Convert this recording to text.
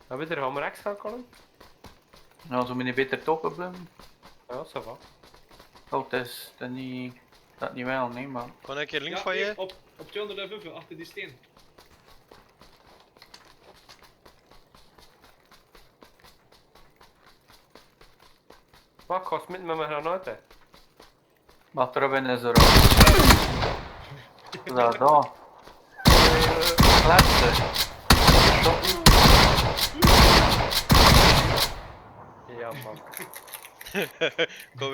Heb je er gaan we rechts gaan, Colin? Nou, zo moet je beter toppen blijven. Ja, ça va. Oh, het is niet... Dat niet wel, nee, maar... Kan ik een keer links Ja, van hier, je? op 205 achter die steen. Wacht, ik ga smitten met mijn granaten. Maar Robin is er al. Daar, daar. Laatste. Ja, man. Kom